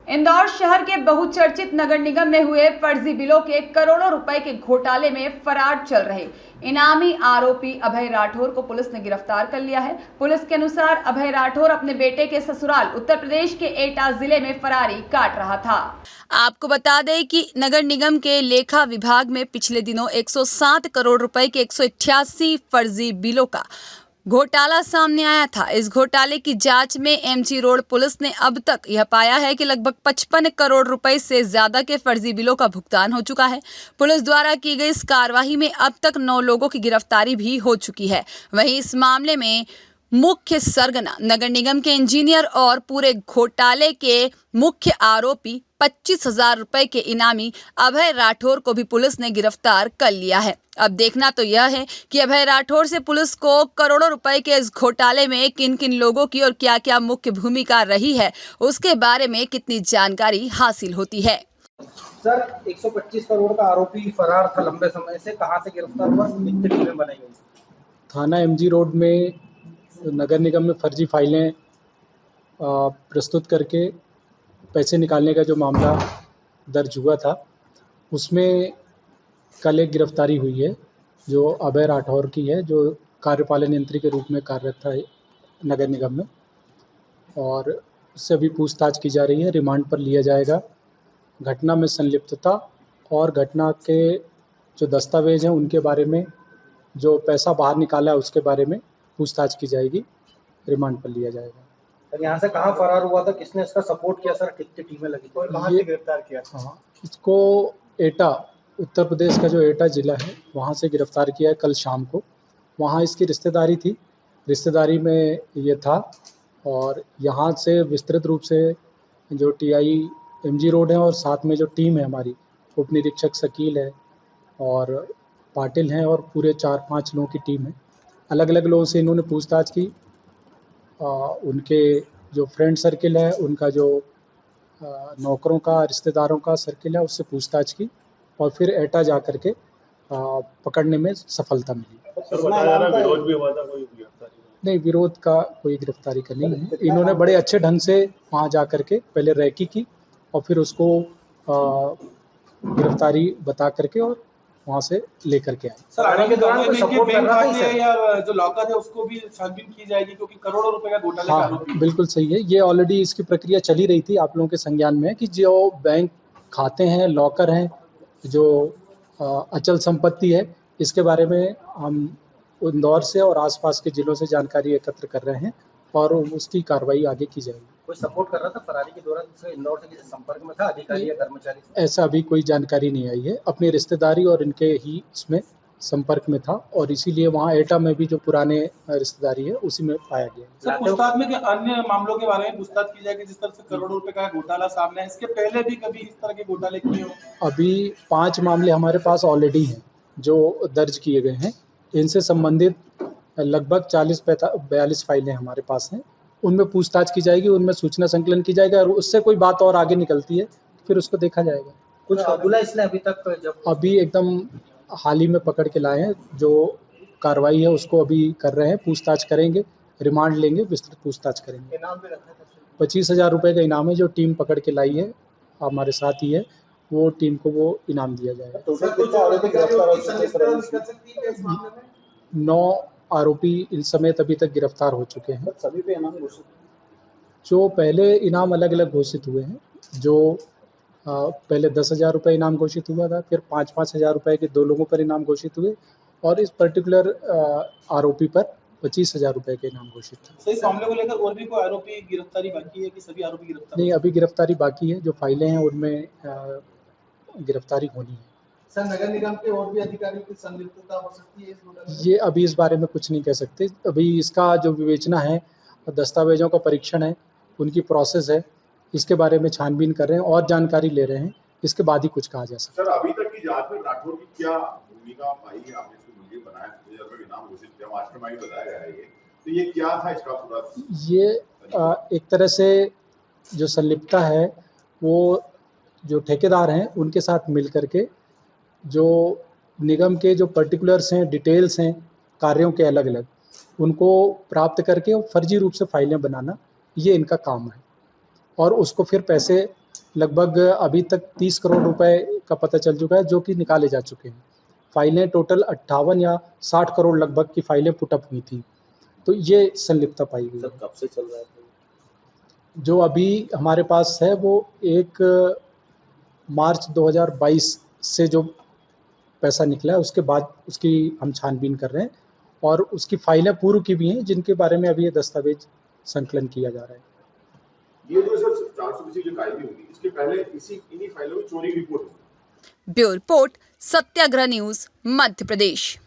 इंदौर शहर के बहुचर्चित नगर निगम में हुए फर्जी बिलों के करोड़ों रुपए के घोटाले में फरार चल रहे इनामी आरोपी अभय राठौर को पुलिस ने गिरफ्तार कर लिया है। पुलिस के अनुसार अभय राठौर अपने बेटे के ससुराल उत्तर प्रदेश के एटा जिले में फरारी काट रहा था। आपको बता दें कि नगर निगम के लेखा विभाग में पिछले दिनों 107 करोड़ रुपए के 188 फर्जी बिलों का घोटाला सामने आया था। इस घोटाले की जांच में एमजी रोड पुलिस ने अब तक यह पाया है कि लगभग 55 करोड़ रुपए से ज्यादा के फर्जी बिलों का भुगतान हो चुका है। पुलिस द्वारा की गई इस कार्रवाई में अब तक 9 लोगों की गिरफ्तारी भी हो चुकी है। वहीं इस मामले में मुख्य सरगना नगर निगम के इंजीनियर और पूरे घोटाले के मुख्य आरोपी 25,000 रुपए के इनामी अभय राठौर को भी पुलिस ने गिरफ्तार कर लिया है। अब देखना तो यह है कि अभय राठौर से पुलिस को करोड़ों रुपए के इस घोटाले में किन किन लोगों की और क्या क्या मुख्य भूमिका रही है, उसके बारे में कितनी जानकारी हासिल होती है। सर, 125 करोड़ का आरोपी फरार था लंबे समय से, कहां से गिरफ्तार हुआ, कितनी टीमें बनाई गई? थाना एमजी रोड में नगर निगम में फर्जी फाइलें प्रस्तुत करके पैसे निकालने का जो मामला दर्ज हुआ था, उसमें कल एक गिरफ्तारी हुई है जो अभय राठौर की है, जो कार्यपालन यंत्री के रूप में कार्यरत था नगर निगम में, और उससे अभी पूछताछ की जा रही है। रिमांड पर लिया जाएगा। घटना में संलिप्तता और घटना के जो दस्तावेज हैं उनके बारे में, जो पैसा बाहर निकाला है उसके बारे में पूछताछ की जाएगी। रिमांड पर लिया जाएगा। सर, यहाँ से कहाँ फरार हुआ था, किसने इसका सपोर्ट किया सर, कितनी टीमें लगी थी, कहाँ से गिरफ्तार किया? हाँ, इसको एटा, उत्तर प्रदेश का जो एटा ज़िला है वहाँ से गिरफ्तार किया है कल शाम को। वहाँ इसकी रिश्तेदारी थी, रिश्तेदारी में ये था, और यहाँ से विस्तृत रूप से जो टीआई एमजी रोड है और साथ में जो टीम है हमारी, उप निरीक्षक शकील है और पाटिल हैं और पूरे 4-5 लोगों की टीम है। अलग अलग लोगों से इन्होंने पूछताछ की। उनके जो फ्रेंड सर्किल है, उनका जो नौकरों का, रिश्तेदारों का सर्किल है, उससे पूछताछ की और फिर एटा जा कर के पकड़ने में सफलता मिली। विरोध भी हुआ था, कोई गिरफ्तारी नहीं, विरोध का कोई गिरफ्तारी का नहीं है। इन्होंने बड़े अच्छे ढंग से वहाँ जा कर के पहले रैकी की और फिर उसको गिरफ्तारी बता करके और वहाँ से लेकर के आए। सर, आने के दौरान कोई सपोर्ट कर रहा है या जो लॉकर है उसको भी छानबीन की जाएगी, क्योंकि करोड़ों रुपए का घोटाले का आरोपी है? बिल्कुल सही है। ये ऑलरेडी इसकी प्रक्रिया चली रही थी। आप लोगों के संज्ञान में है कि जो बैंक खाते हैं, लॉकर हैं, जो अचल संपत्ति है, इसके बारे में हम इंदौर से और आसपास के जिलों से जानकारी एकत्र कर रहे हैं और उसकी कार्रवाई आगे की जाएगी। कोई सपोर्ट कर रहा था फरारी के दौरान, दूसरे इंदौर से किसी संपर्क में था, अधिकारी या कर्मचारी? ऐसा अभी कोई जानकारी नहीं आई है। अपनी रिश्तेदारी और इनके ही इसमें संपर्क में था और इसीलिए वहाँ एटा में भी जो पुराने रिश्तेदारी है उसी में पाया गया। सर, पूछताछ में अन्य मामलों के बारे में पूछताछ की जाएगी, जिस तरह से करोड़ों रुपए का घोटाला सामने है, इसके पहले भी कभी इस तरह के घोटाले किए हो? अभी 5 मामले हमारे पास ऑलरेडी हैं जो दर्ज किए गए हैं। इनसे संबंधित लगभग 40-42 फाइलें हमारे पास हैं। उनमें पूछताछ की जाएगी, उनमें सूचना संकलन की जाएगी और उससे कोई बात और आगे निकलती है फिर उसको देखा जाएगा। कुछ बोला इसने अभी तक? जब अभी एकदम हाल ही में पकड़ के लाए हैं, जो कार्रवाई है उसको अभी कर रहे हैं, पूछताछ करेंगे, रिमांड लेंगे, विस्तृत पूछताछ करेंगे। इनाम भी रखा था? 25,000 रुपये का इनाम है। जो टीम पकड़ के लाई है हमारे साथ ही है, वो टीम को वो इनाम दिया जाएगा। 9 आरोपी इन समेत अभी तक गिरफ्तार हो चुके हैं। सभी पे इनाम घोषित? जो पहले इनाम अलग अलग घोषित हुए हैं, जो पहले 10,000 रुपये इनाम घोषित हुआ था, फिर 5-5 हज़ार रुपये के 2 लोगों पर इनाम घोषित हुए और इस पर्टिकुलर आरोपी पर 25,000 रुपये के इनाम घोषित था। तो इस मामले को लेकर और भी कोई आरोपी गिरफ्तारी बाकी है कि सभी आरोपी गिरफ्तार? नहीं, अभी गिरफ्तारी बाकी है। जो फाइलें हैं उनमें गिरफ्तारी होनी है। सर, नगर निगम के और भी अधिकारी की संलिप्तता हो सकती है इस घोटाले में? ये अभी इस बारे में कुछ नहीं कह सकते। अभी इसका जो विवेचना है, दस्तावेजों का परीक्षण है, उनकी प्रोसेस है, इसके बारे में छानबीन कर रहे हैं और जानकारी ले रहे हैं। इसके बाद ही कुछ कहा जा सकता है। सर, अभी तक की जांच में राठौर की क्या भूमिका पाई है? आपने इसको वीडियो बनाया, 20,000 रुपये इनाम घोषित किया, मास्टरमाइंड बताया गया है ये, तो ये क्या था इसका पूरा? ये एक तरह से जो संलिप्तता है वो जो ठेकेदार हैं उनके साथ मिल करके जो निगम के जो पर्टिकुलर्स हैं, डिटेल्स हैं कार्यों के अलग अलग, उनको प्राप्त करके फर्जी रूप से फाइलें बनाना, ये इनका काम है और उसको फिर पैसे लगभग अभी तक 30 करोड़ रुपए का पता चल चुका है, जो कि निकाले जा चुके हैं। फाइलें टोटल 58 या 60 करोड़ लगभग की फाइलें पुटअप हुई थी, तो ये संलिप्तता पाई गई है। कब से चल रहा है? जो अभी हमारे पास है वो 1 मार्च 2022 से जो पैसा निकला है, उसके बाद उसकी हम छानबीन कर रहे हैं और उसकी फाइलें पूर्व की भी हैं, जिनके बारे में अभी ये दस्तावेज संकलन किया जा रहा है। ये जो सर 400 जो कायदे होगी, इसके पहले इन्हीं फाइलों में चोरी की रिपोर्ट होगी। ब्यूरो रिपोर्ट, सत्याग्रह न्यूज, मध्य प्रदेश।